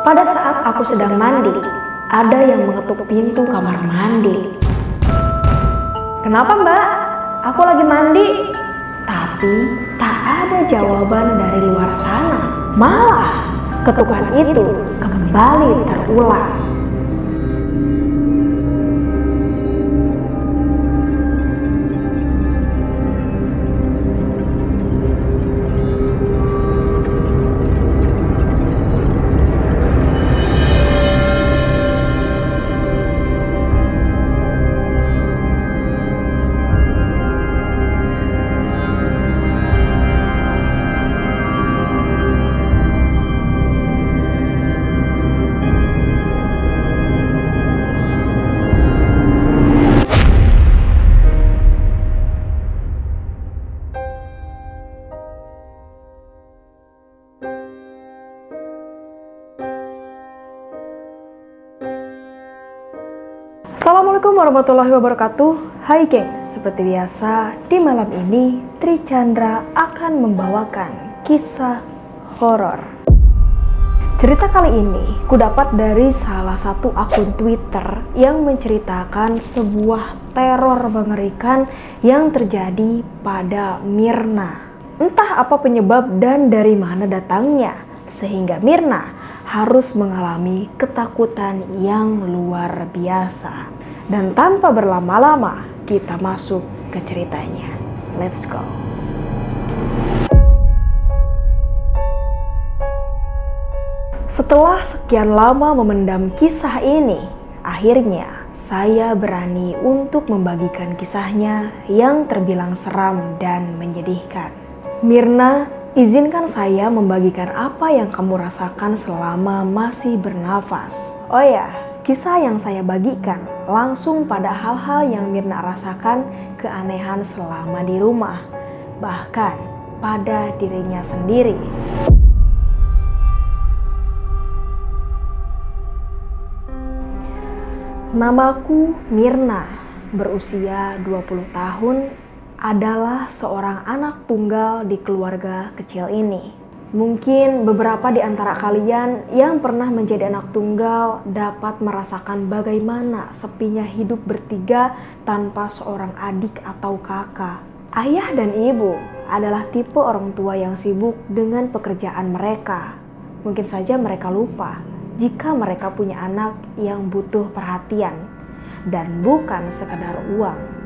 Pada saat aku sedang mandi, ada yang mengetuk pintu kamar mandi. "Kenapa, Mbak? Aku lagi mandi." Tapi tak ada jawaban dari luar sana. Malah ketukan itu kembali terulang. Assalamualaikum warahmatullahi wabarakatuh. Hai gengs, seperti biasa di malam ini Tri Chandra akan membawakan kisah horor. Cerita kali ini kudapat dari salah satu akun Twitter yang menceritakan sebuah teror mengerikan yang terjadi pada Mirna. Entah apa penyebab dan dari mana datangnya, sehingga Mirna harus mengalami ketakutan yang luar biasa. Dan tanpa berlama-lama, kita masuk ke ceritanya. Let's go. Setelah sekian lama memendam kisah ini, akhirnya saya berani untuk membagikan kisahnya yang terbilang seram dan menyedihkan. Mirna, izinkan saya membagikan apa yang kamu rasakan selama masih bernafas. Oh ya, kisah yang saya bagikan langsung pada hal-hal yang Mirna rasakan keanehan selama di rumah, bahkan pada dirinya sendiri. Namaku Mirna, berusia 20 tahun, adalah seorang anak tunggal di keluarga kecil ini. Mungkin beberapa di antara kalian yang pernah menjadi anak tunggal dapat merasakan bagaimana sepinya hidup bertiga tanpa seorang adik atau kakak. Ayah dan ibu adalah tipe orang tua yang sibuk dengan pekerjaan mereka. Mungkin saja mereka lupa jika mereka punya anak yang butuh perhatian dan bukan sekedar uang.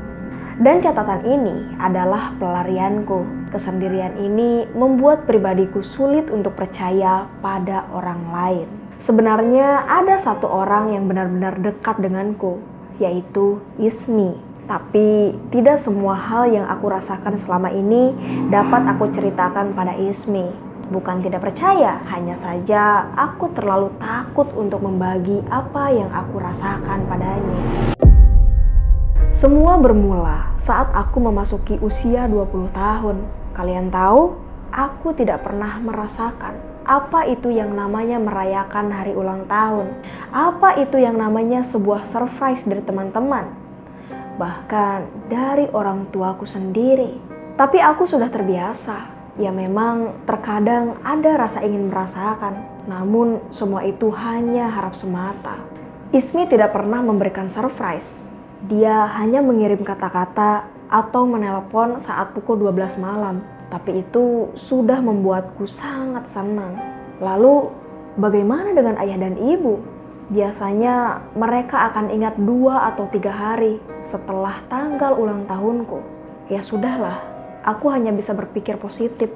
Dan catatan ini adalah pelarianku. Kesendirian ini membuat pribadiku sulit untuk percaya pada orang lain. Sebenarnya ada satu orang yang benar-benar dekat denganku, yaitu Ismi. Tapi tidak semua hal yang aku rasakan selama ini dapat aku ceritakan pada Ismi. Bukan tidak percaya, hanya saja aku terlalu takut untuk membagi apa yang aku rasakan padanya. Semua bermula saat aku memasuki usia 20 tahun. Kalian tahu, aku tidak pernah merasakan apa itu yang namanya merayakan hari ulang tahun. Apa itu yang namanya sebuah surprise dari teman-teman. Bahkan dari orang tuaku sendiri. Tapi aku sudah terbiasa. Ya memang terkadang ada rasa ingin merasakan. Namun semua itu hanya harap semata. Ismi tidak pernah memberikan surprise. Dia hanya mengirim kata-kata atau menelpon saat pukul 12 malam. Tapi itu sudah membuatku sangat senang. Lalu bagaimana dengan ayah dan ibu? Biasanya mereka akan ingat 2 atau 3 hari setelah tanggal ulang tahunku. Ya sudahlah, aku hanya bisa berpikir positif.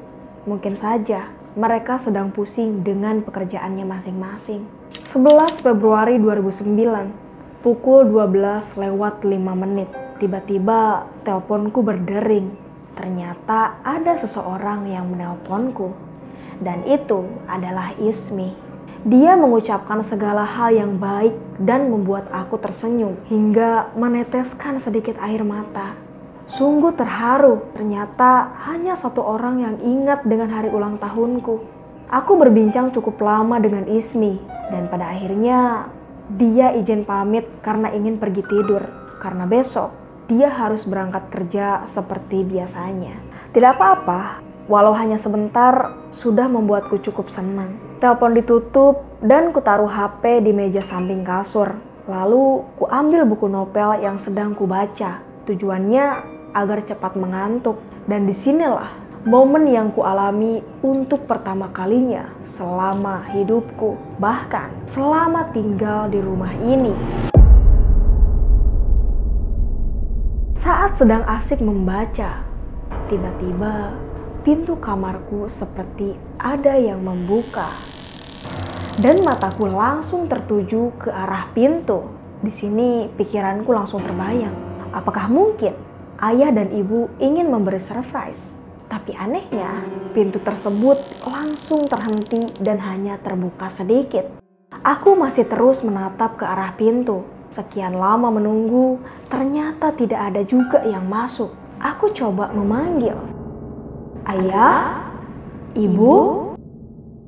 Mungkin saja mereka sedang pusing dengan pekerjaannya masing-masing. 11 Februari 2009. Pukul 12:05, tiba-tiba teleponku berdering. Ternyata ada seseorang yang menelponku. Dan itu adalah Ismi. Dia mengucapkan segala hal yang baik dan membuat aku tersenyum hingga meneteskan sedikit air mata. Sungguh terharu, ternyata hanya satu orang yang ingat dengan hari ulang tahunku. Aku berbincang cukup lama dengan Ismi dan pada akhirnya dia izin pamit karena ingin pergi tidur, karena besok dia harus berangkat kerja seperti biasanya. Tidak apa-apa, walau hanya sebentar sudah membuatku cukup senang. Telepon ditutup dan kutaruh HP di meja samping kasur. Lalu kuambil buku novel yang sedang kubaca. Tujuannya agar cepat mengantuk. Dan disinilah momen yang kualami untuk pertama kalinya selama hidupku. Bahkan selama tinggal di rumah ini. Saat sedang asik membaca, tiba-tiba pintu kamarku seperti ada yang membuka. Dan mataku langsung tertuju ke arah pintu. Di sini pikiranku langsung terbayang. Apakah mungkin ayah dan ibu ingin memberi surprise? Tapi anehnya, pintu tersebut langsung terhenti dan hanya terbuka sedikit. Aku masih terus menatap ke arah pintu. Sekian lama menunggu, ternyata tidak ada juga yang masuk. Aku coba memanggil, "Ayah, ibu?"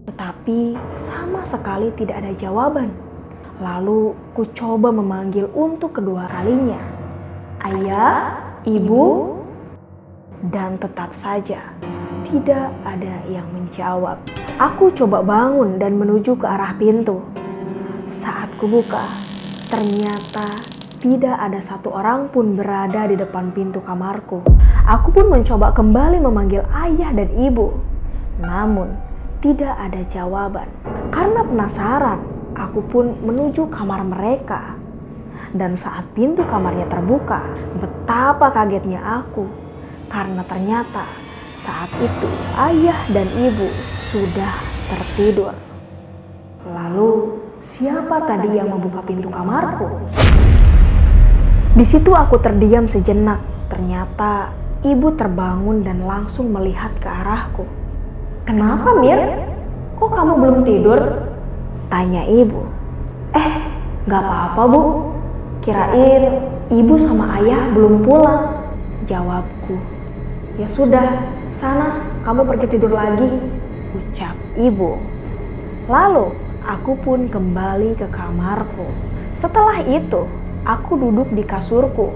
Tetapi sama sekali tidak ada jawaban. Lalu ku coba memanggil untuk kedua kalinya, "Ayah, ibu?" Dan tetap saja tidak ada yang menjawab. Aku coba bangun dan menuju ke arah pintu. Saat ku buka, ternyata tidak ada satu orang pun berada di depan pintu kamarku. Aku pun mencoba kembali memanggil ayah dan ibu. Namun tidak ada jawaban. Karena penasaran, aku pun menuju kamar mereka. Dan saat pintu kamarnya terbuka, betapa kagetnya aku. Karena ternyata saat itu ayah dan ibu sudah tertidur. Lalu siapa tadi yang membuka pintu kamarku? Di situ aku terdiam sejenak. Ternyata ibu terbangun dan langsung melihat ke arahku. "Kenapa, Mir? Kok kamu belum tidur?" tanya ibu. Gak apa-apa, Bu. Kirain ibu sama ayah belum pulang," jawabku. "Ya sudah, sana kamu pergi tidur lagi," ucap ibu. Lalu aku pun kembali ke kamarku. Setelah itu, aku duduk di kasurku,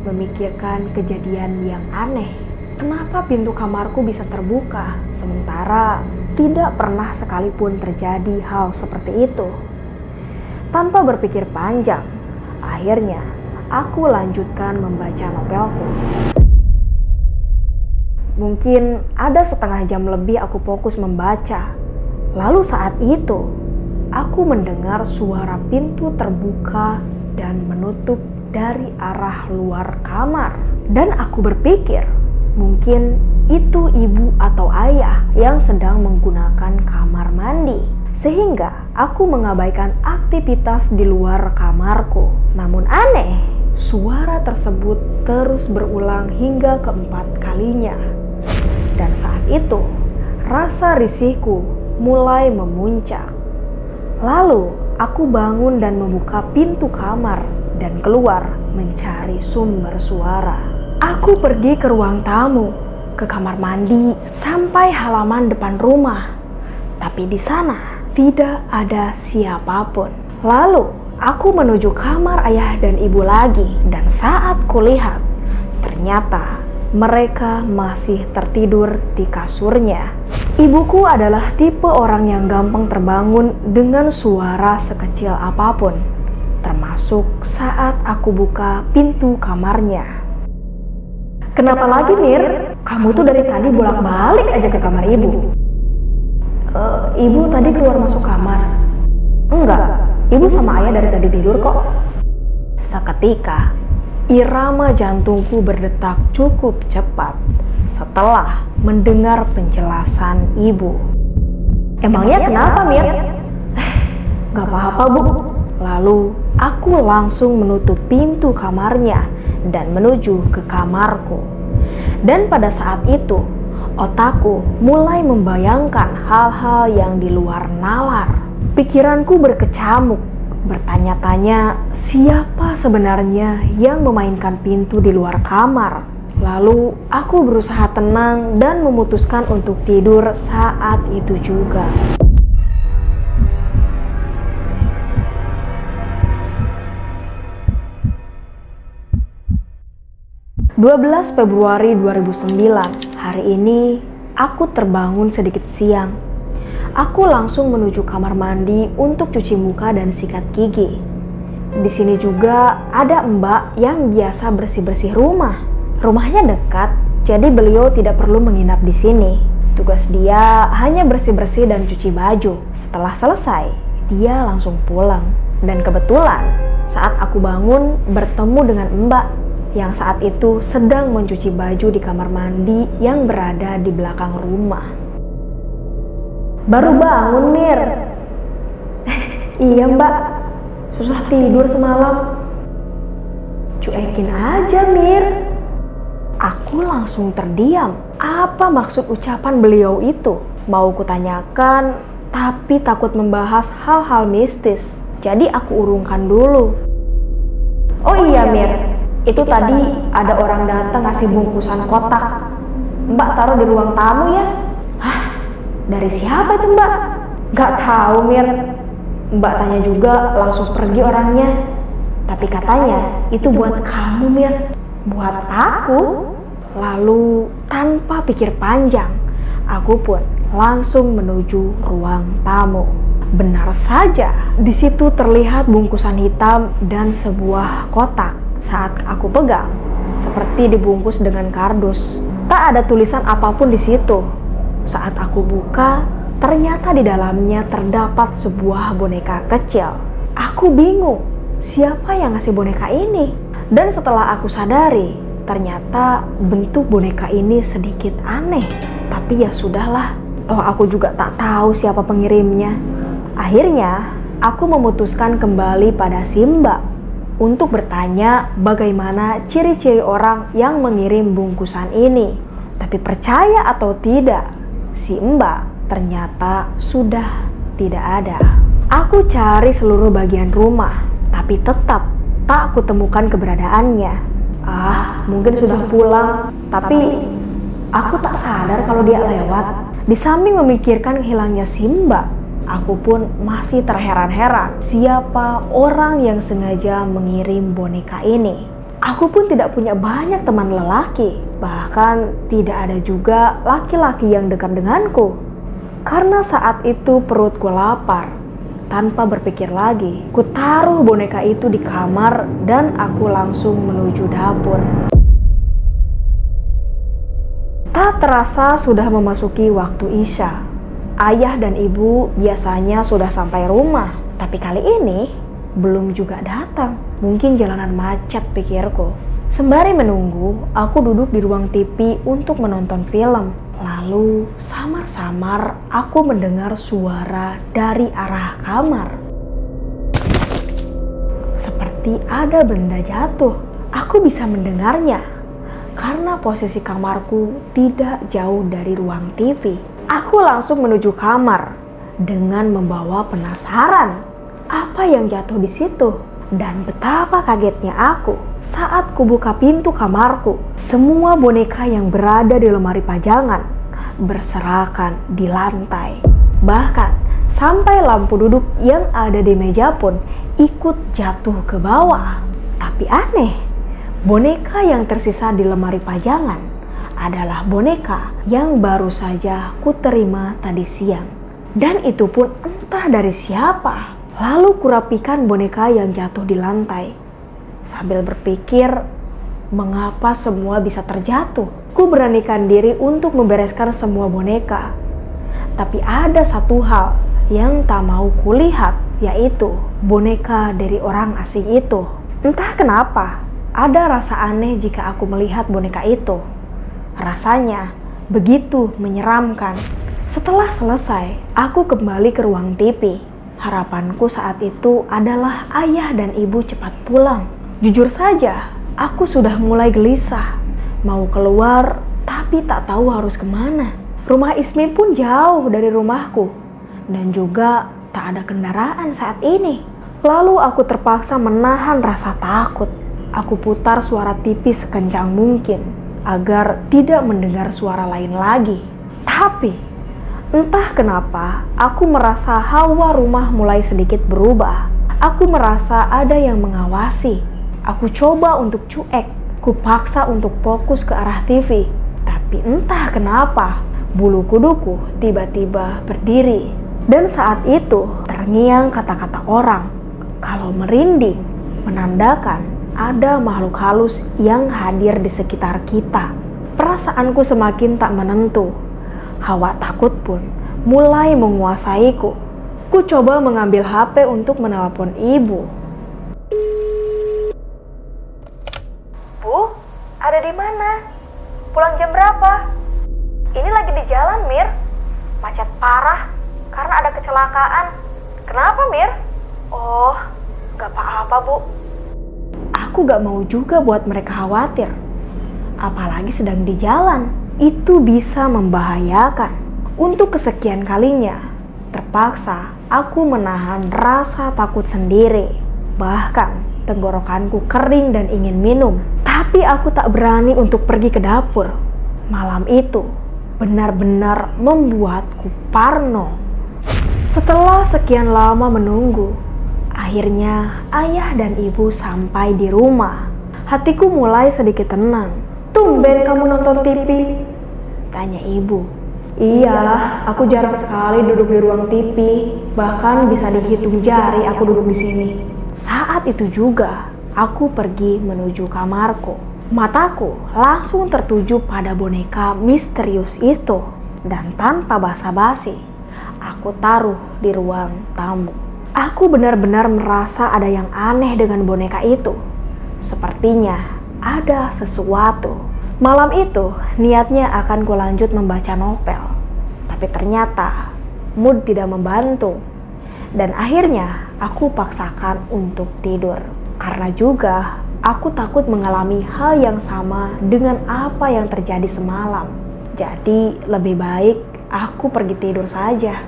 memikirkan kejadian yang aneh. Kenapa pintu kamarku bisa terbuka, sementara tidak pernah sekalipun terjadi hal seperti itu? Tanpa berpikir panjang, akhirnya aku lanjutkan membaca novelku. Mungkin ada setengah jam lebih aku fokus membaca. Lalu saat itu, aku mendengar suara pintu terbuka dan menutup dari arah luar kamar. Dan aku berpikir, mungkin itu ibu atau ayah yang sedang menggunakan kamar mandi. Sehingga aku mengabaikan aktivitas di luar kamarku. Namun aneh, suara tersebut terus berulang hingga keempat kalinya. Dan saat itu, rasa risihku mulai memuncak. Lalu aku bangun dan membuka pintu kamar dan keluar mencari sumber suara. Aku pergi ke ruang tamu, ke kamar mandi, sampai halaman depan rumah. Tapi di sana tidak ada siapapun. Lalu aku menuju kamar ayah dan ibu lagi. Dan saat kulihat, ternyata mereka masih tertidur di kasurnya. Ibuku adalah tipe orang yang gampang terbangun dengan suara sekecil apapun, termasuk saat aku buka pintu kamarnya. "Kenapa lagi, Mir? Kamu tuh dari tadi bolak-balik aja ke kamar ibu." Ibu tadi keluar masuk kamar." "Enggak, ibu sama ayah dari tadi tidur kok." Seketika, irama jantungku berdetak cukup cepat setelah mendengar penjelasan ibu. "Emangnya kenapa, Mir?" "Gak apa-apa, Bu." Lalu aku langsung menutup pintu kamarnya dan menuju ke kamarku. Dan pada saat itu, otakku mulai membayangkan hal-hal yang di luar nalar. Pikiranku berkecamuk, bertanya-tanya siapa sebenarnya yang memainkan pintu di luar kamar. Lalu aku berusaha tenang dan memutuskan untuk tidur saat itu juga. 12 Februari 2009, hari ini aku terbangun sedikit siang. Aku langsung menuju kamar mandi untuk cuci muka dan sikat gigi. Di sini juga ada Mbak yang biasa bersih-bersih rumah. Rumahnya dekat, jadi beliau tidak perlu menginap di sini. Tugas dia hanya bersih-bersih dan cuci baju. Setelah selesai, dia langsung pulang. Dan kebetulan saat aku bangun bertemu dengan Mbak yang saat itu sedang mencuci baju di kamar mandi yang berada di belakang rumah. "Baru bangun, Mir?" "Iya, Mbak. Susah tidur semalam." "Cuekin aja, Mir." Aku langsung terdiam. Apa maksud ucapan beliau itu? Mau kutanyakan, tapi takut membahas hal-hal mistis. Jadi aku urungkan dulu. "Oh iya, Mir. Itu tadi ada orang datang ngasih bungkusan kotak. Mbak taruh di ruang tamu ya?" "Hah? Dari siapa itu, Mbak?" "Gak tahu, Mir. Mbak tanya juga langsung pergi orangnya. Tapi katanya itu buat kamu, Mir." "Buat aku?" Lalu tanpa pikir panjang, aku pun langsung menuju ruang tamu. Benar saja, di situ terlihat bungkusan hitam dan sebuah kotak. Saat aku pegang, seperti dibungkus dengan kardus. Tak ada tulisan apapun di situ. Saat aku buka, ternyata di dalamnya terdapat sebuah boneka kecil. Aku bingung, siapa yang ngasih boneka ini? Dan setelah aku sadari, ternyata bentuk boneka ini sedikit aneh. Tapi ya sudahlah, toh aku juga tak tahu siapa pengirimnya. Akhirnya, aku memutuskan kembali pada si Mbak untuk bertanya bagaimana ciri-ciri orang yang mengirim bungkusan ini. Tapi percaya atau tidak, si Mbak ternyata sudah tidak ada. Aku cari seluruh bagian rumah, tapi tetap tak kutemukan keberadaannya. Mungkin sudah pulang, tapi aku tak sadar kalau dia lewat. Di samping memikirkan hilangnya si Mbak, aku pun masih terheran-heran siapa orang yang sengaja mengirim boneka ini. Aku pun tidak punya banyak teman lelaki, bahkan tidak ada juga laki-laki yang dekat denganku. Karena saat itu perutku lapar. Tanpa berpikir lagi, ku taruh boneka itu di kamar dan aku langsung menuju dapur. Tak terasa sudah memasuki waktu Isya. Ayah dan ibu biasanya sudah sampai rumah, tapi kali ini belum juga datang. Mungkin jalanan macet, pikirku. Sembari menunggu, aku duduk di ruang TV untuk menonton film. Lalu samar-samar aku mendengar suara dari arah kamar. Seperti ada benda jatuh. Aku bisa mendengarnya karena posisi kamarku tidak jauh dari ruang TV. Aku langsung menuju kamar dengan membawa penasaran apa yang jatuh di situ. Dan betapa kagetnya aku saat kubuka pintu kamarku. Semua boneka yang berada di lemari pajangan berserakan di lantai. Bahkan sampai lampu duduk yang ada di meja pun ikut jatuh ke bawah. Tapi aneh, boneka yang tersisa di lemari pajangan adalah boneka yang baru saja kuterima tadi siang. Dan itu pun entah dari siapa. Lalu kurapikan boneka yang jatuh di lantai. Sambil berpikir, mengapa semua bisa terjatuh? Ku beranikan diri untuk membereskan semua boneka. Tapi ada satu hal yang tak mau kulihat, yaitu boneka dari orang asing itu. Entah kenapa, ada rasa aneh jika aku melihat boneka itu. Rasanya begitu menyeramkan. Setelah selesai, aku kembali ke ruang TV. Harapanku saat itu adalah ayah dan ibu cepat pulang. Jujur saja, aku sudah mulai gelisah. Mau keluar, tapi tak tahu harus kemana. Rumah Ismi pun jauh dari rumahku. Dan juga tak ada kendaraan saat ini. Lalu aku terpaksa menahan rasa takut. Aku putar suara TV sekencang mungkin agar tidak mendengar suara lain lagi. Tapi entah kenapa, aku merasa hawa rumah mulai sedikit berubah. Aku merasa ada yang mengawasi. Aku coba untuk cuek. Kupaksa untuk fokus ke arah TV. Tapi entah kenapa, bulu kuduku tiba-tiba berdiri. Dan saat itu terngiang kata-kata orang kalau merinding menandakan ada makhluk halus yang hadir di sekitar kita. Perasaanku semakin tak menentu. Hawa takut pun mulai menguasaiku. Ku coba mengambil HP untuk menelpon ibu. Bu, ada di mana? Pulang jam berapa? Ini lagi di jalan, Mir. Macet parah karena ada kecelakaan. Kenapa, Mir? Oh, gak apa-apa, Bu. Aku gak mau juga buat mereka khawatir. Apalagi sedang di jalan. Itu bisa membahayakan. Untuk kesekian kalinya, terpaksa aku menahan rasa takut sendiri. Bahkan tenggorokanku kering dan ingin minum. Tapi aku tak berani untuk pergi ke dapur. Malam itu benar-benar membuatku parno. Setelah sekian lama menunggu, akhirnya ayah dan ibu sampai di rumah. Hatiku mulai sedikit tenang. "Tumben kamu nonton TV?" tanya ibu. "Iya, aku jarang sekali duduk di ruang TV. Bahkan bisa dihitung jari aku duduk di sini." Saat itu juga, aku pergi menuju kamarku. Mataku langsung tertuju pada boneka misterius itu. Dan tanpa basa-basi, aku taruh di ruang tamu. Aku benar-benar merasa ada yang aneh dengan boneka itu. Sepertinya ada sesuatu. Malam itu niatnya akan kulanjut membaca novel. Tapi ternyata mood tidak membantu. Dan akhirnya aku paksakan untuk tidur. Karena juga aku takut mengalami hal yang sama dengan apa yang terjadi semalam. Jadi lebih baik aku pergi tidur saja.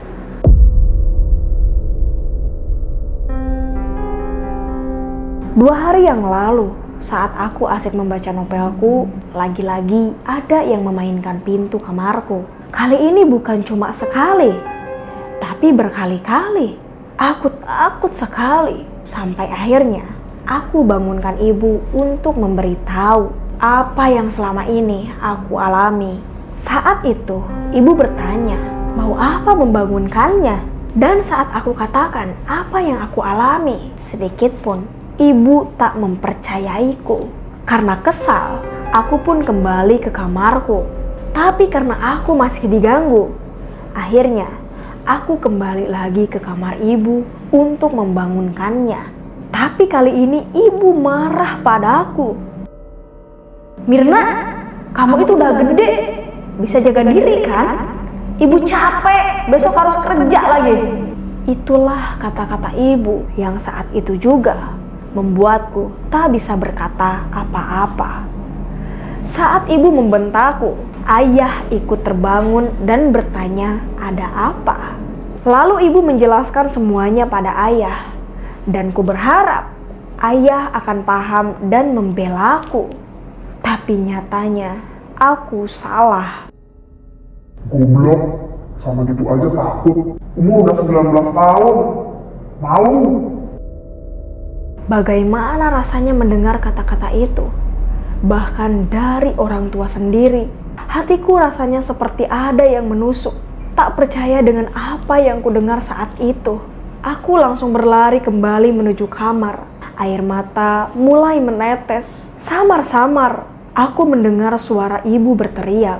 Dua hari yang lalu, saat aku asik membaca novelku, lagi-lagi ada yang memainkan pintu kamarku. Kali ini bukan cuma sekali, tapi berkali-kali. Aku takut sekali. Sampai akhirnya aku bangunkan ibu untuk memberitahu apa yang selama ini aku alami. Saat itu ibu bertanya, mau apa membangunkannya? Dan saat aku katakan apa yang aku alami, sedikit pun ibu tak mempercayaiku. Karena kesal, aku pun kembali ke kamarku. Tapi karena aku masih diganggu, akhirnya aku kembali lagi ke kamar ibu untuk membangunkannya. Tapi kali ini ibu marah padaku. "Mirna, kamu itu udah gede, bisa jaga diri kan? Ibu capek, besok harus kerja lagi." Itulah kata-kata ibu yang saat itu juga membuatku tak bisa berkata apa-apa. Saat ibu membentakku, ayah ikut terbangun dan bertanya ada apa. Lalu ibu menjelaskan semuanya pada ayah. Dan ku berharap ayah akan paham dan membelaku. Tapi nyatanya aku salah. "Goblok, sama gitu aja takut. Umur udah 19 tahun. Malu." Bagaimana rasanya mendengar kata-kata itu? Bahkan dari orang tua sendiri. Hatiku rasanya seperti ada yang menusuk. Tak percaya dengan apa yang kudengar saat itu. Aku langsung berlari kembali menuju kamar. Air mata mulai menetes. Samar-samar aku mendengar suara ibu berteriak,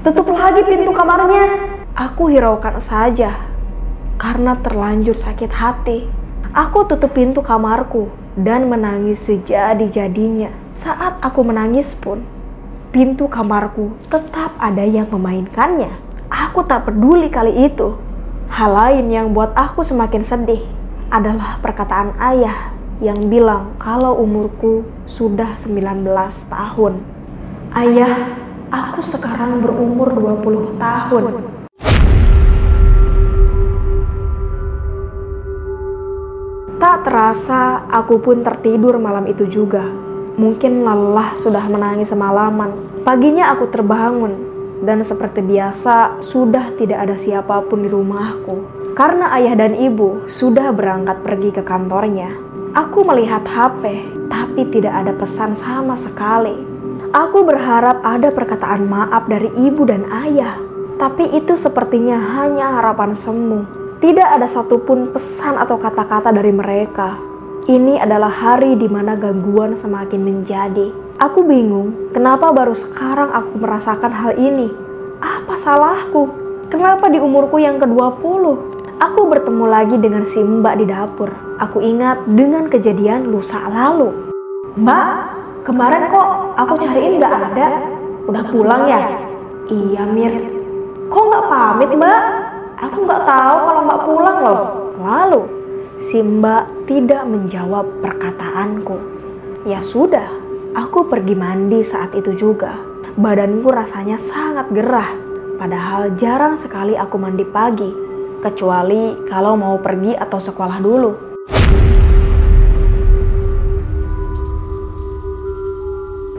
"Tutup lagi pintu kamarnya." Aku hiraukan saja karena terlanjur sakit hati. Aku tutup pintu kamarku dan menangis sejadi-jadinya. Saat aku menangis pun, pintu kamarku tetap ada yang memainkannya. Aku tak peduli kali itu. Hal lain yang buat aku semakin sedih adalah perkataan ayah yang bilang kalau umurku sudah 19 tahun. "Ayah, aku sekarang berumur 20 tahun." Tak terasa aku pun tertidur malam itu juga. Mungkin lelah sudah menangis semalaman. Paginya aku terbangun. Dan seperti biasa, sudah tidak ada siapapun di rumahku. Karena ayah dan ibu sudah berangkat pergi ke kantornya. Aku melihat HP, tapi tidak ada pesan sama sekali. Aku berharap ada perkataan maaf dari ibu dan ayah. Tapi itu sepertinya hanya harapan semu. Tidak ada satupun pesan atau kata-kata dari mereka. Ini adalah hari di mana gangguan semakin menjadi. Aku bingung, kenapa baru sekarang aku merasakan hal ini? Apa salahku? Kenapa di umurku yang ke-20? Aku bertemu lagi dengan si Mbak di dapur. Aku ingat dengan kejadian lusa lalu. Mbak, kemarin kok aku cariin gak ada? Udah pulang ya? Iya Mir. Kok gak pamit Mbak? Aku gak tahu kalau Mbak pulang loh. Lalu, si Mbak tidak menjawab perkataanku. Ya sudah, aku pergi mandi saat itu juga. Badanku rasanya sangat gerah. Padahal jarang sekali aku mandi pagi, kecuali kalau mau pergi atau sekolah dulu.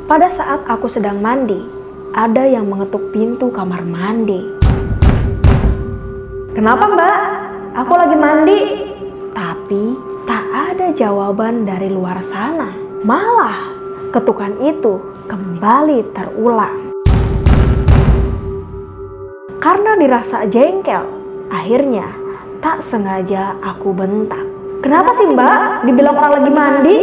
Pada saat aku sedang mandi, ada yang mengetuk pintu kamar mandi. Kenapa Mbak? Aku lagi mandi. Tapi tak ada jawaban dari luar sana. Malah ketukan itu kembali terulang. Karena dirasa jengkel, akhirnya tak sengaja aku bentak. Kenapa sih Mbak? Dibilang orang lagi mandi?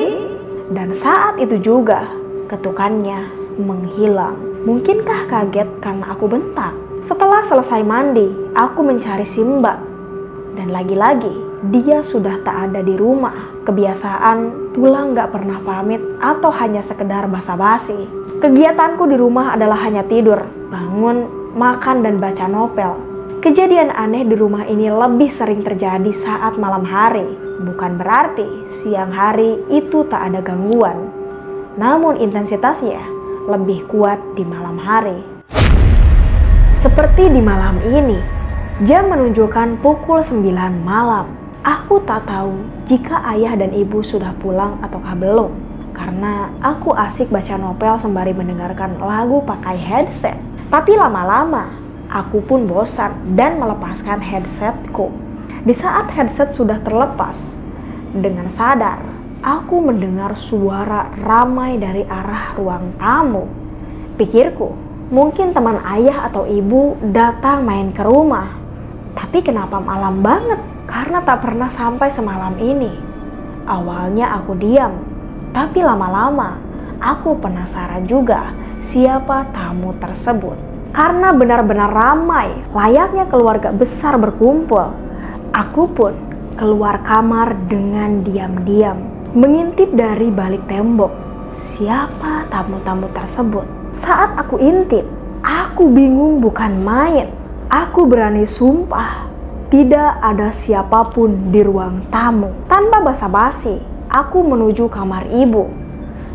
Dan saat itu juga ketukannya menghilang. Mungkinkah kaget karena aku bentak? Setelah selesai mandi, aku mencari si Mbak. Dan lagi-lagi dia sudah tak ada di rumah. Kebiasaan pulang gak pernah pamit atau hanya sekedar basa-basi. Kegiatanku di rumah adalah hanya tidur, bangun, makan dan baca novel. Kejadian aneh di rumah ini lebih sering terjadi saat malam hari. Bukan berarti siang hari itu tak ada gangguan. Namun intensitasnya lebih kuat di malam hari. Seperti di malam ini, jam menunjukkan pukul 9 malam. Aku tak tahu jika ayah dan ibu sudah pulang ataukah belum. Karena aku asik baca novel sembari mendengarkan lagu pakai headset. Tapi lama-lama, aku pun bosan dan melepaskan headsetku. Di saat headset sudah terlepas, dengan sadar, aku mendengar suara ramai dari arah ruang tamu. Pikirku, mungkin teman ayah atau ibu datang main ke rumah. Tapi kenapa malam banget? Karena tak pernah sampai semalam ini. Awalnya aku diam, tapi lama-lama aku penasaran juga siapa tamu tersebut. Karena benar-benar ramai, layaknya keluarga besar berkumpul. Aku pun keluar kamar dengan diam-diam, mengintip dari balik tembok. Siapa tamu-tamu tersebut? Saat aku intip, aku bingung bukan main. Aku berani sumpah, tidak ada siapapun di ruang tamu. Tanpa basa-basi, aku menuju kamar ibu.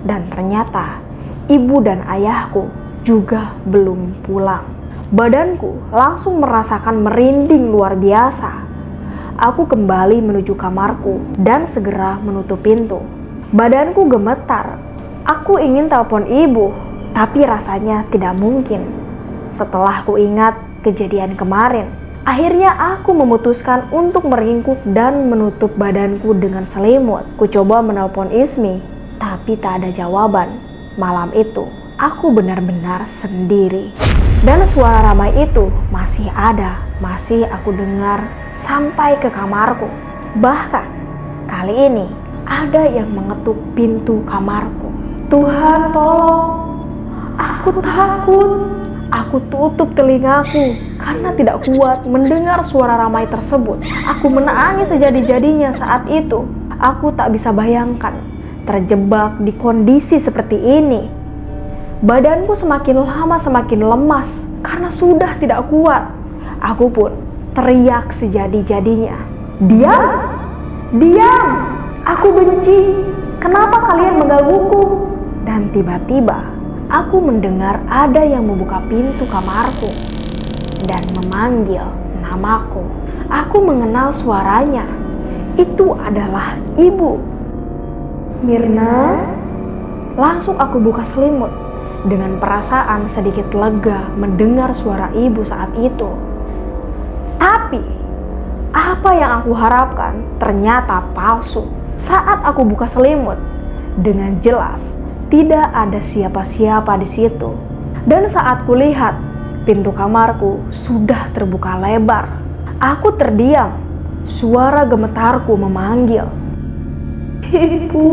Dan ternyata ibu dan ayahku juga belum pulang. Badanku langsung merasakan merinding luar biasa. Aku kembali menuju kamarku dan segera menutup pintu. Badanku gemetar. Aku ingin telepon ibu, tapi rasanya tidak mungkin. Setelah ku ingat kejadian kemarin, akhirnya aku memutuskan untuk meringkuk dan menutup badanku dengan selimut. Ku coba menelpon Ismi, tapi tak ada jawaban. Malam itu, aku benar-benar sendiri. Dan suara ramai itu masih ada, masih aku dengar sampai ke kamarku. Bahkan, kali ini ada yang mengetuk pintu kamarku. Tuhan tolong, aku takut. Aku tutup telingaku karena tidak kuat mendengar suara ramai tersebut. Aku menangis sejadi-jadinya saat itu. Aku tak bisa bayangkan terjebak di kondisi seperti ini. Badanku semakin lama semakin lemas karena sudah tidak kuat. Aku pun teriak sejadi-jadinya. Diam! Diam! Aku benci. Kenapa kalian menggangguku? Dan tiba-tiba aku mendengar ada yang membuka pintu kamarku dan memanggil namaku. Aku mengenal suaranya. Itu adalah ibu. Mirna. Langsung aku buka selimut dengan perasaan sedikit lega mendengar suara ibu saat itu. Tapi apa yang aku harapkan ternyata palsu. Saat aku buka selimut, dengan jelas tidak ada siapa-siapa di situ. Dan saat kulihat, Pintu kamarku sudah terbuka lebar. Aku terdiam. Suara gemetarku memanggil. Ibu.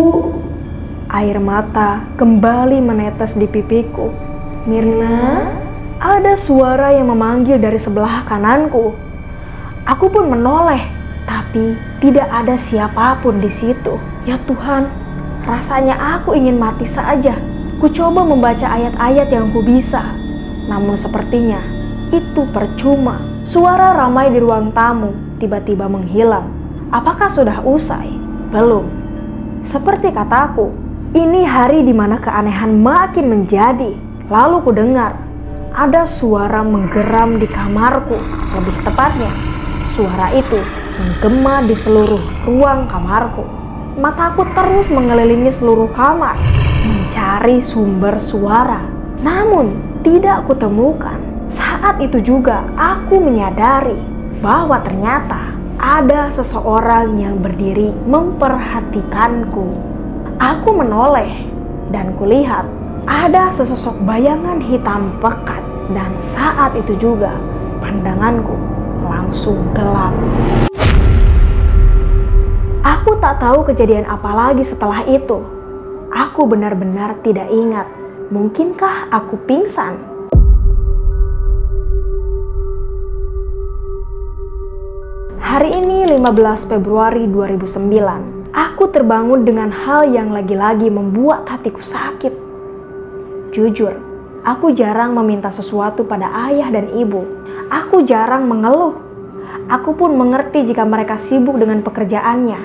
Air mata kembali menetes di pipiku. Mirna, ada suara yang memanggil dari sebelah kananku. Aku pun menoleh, tapi tidak ada siapapun di situ. Ya Tuhan, rasanya aku ingin mati saja. Ku coba membaca ayat-ayat yang ku bisa, namun sepertinya itu percuma. Suara ramai di ruang tamu tiba-tiba menghilang. Apakah sudah usai? Belum. Seperti kataku, ini hari di mana keanehan makin menjadi. Lalu ku dengar ada suara menggeram di kamarku. Lebih tepatnya, suara itu menggema di seluruh ruang kamarku. Mataku terus mengelilingi seluruh kamar, mencari sumber suara. Namun, tidak kutemukan. Saat itu juga aku menyadari bahwa ternyata ada seseorang yang berdiri memperhatikanku. Aku menoleh dan kulihat ada sesosok bayangan hitam pekat, dan saat itu juga pandanganku langsung gelap. Aku tak tahu kejadian apa lagi setelah itu. Aku benar-benar tidak ingat. Mungkinkah aku pingsan? Hari ini 15 Februari 2009. Aku terbangun dengan hal yang lagi-lagi membuat hatiku sakit. Jujur, aku jarang meminta sesuatu pada ayah dan ibu. Aku jarang mengeluh. Aku pun mengerti jika mereka sibuk dengan pekerjaannya,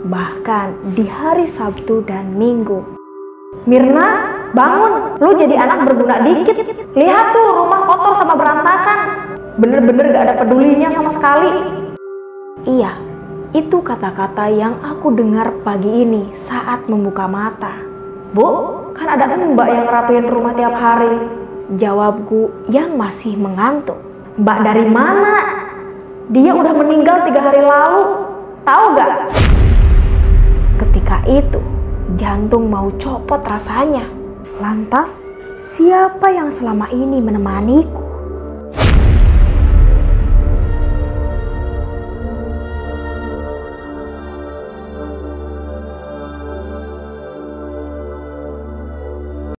bahkan di hari Sabtu dan Minggu. Mirna, bangun, lu jadi anak berguna dikit. Lihat tuh, rumah kotor sama berantakan. Bener-bener gak ada pedulinya sama sekali. Iya, itu kata-kata yang aku dengar pagi ini saat membuka mata. Bu, kan ada mbak yang ngerapiin rumah tiap hari. Jawabku yang masih mengantuk. Mbak dari mana? Dia udah meninggal 3 hari lalu. Tahu gak? Ketika itu, jantung mau copot rasanya. Lantas, siapa yang selama ini menemaniku?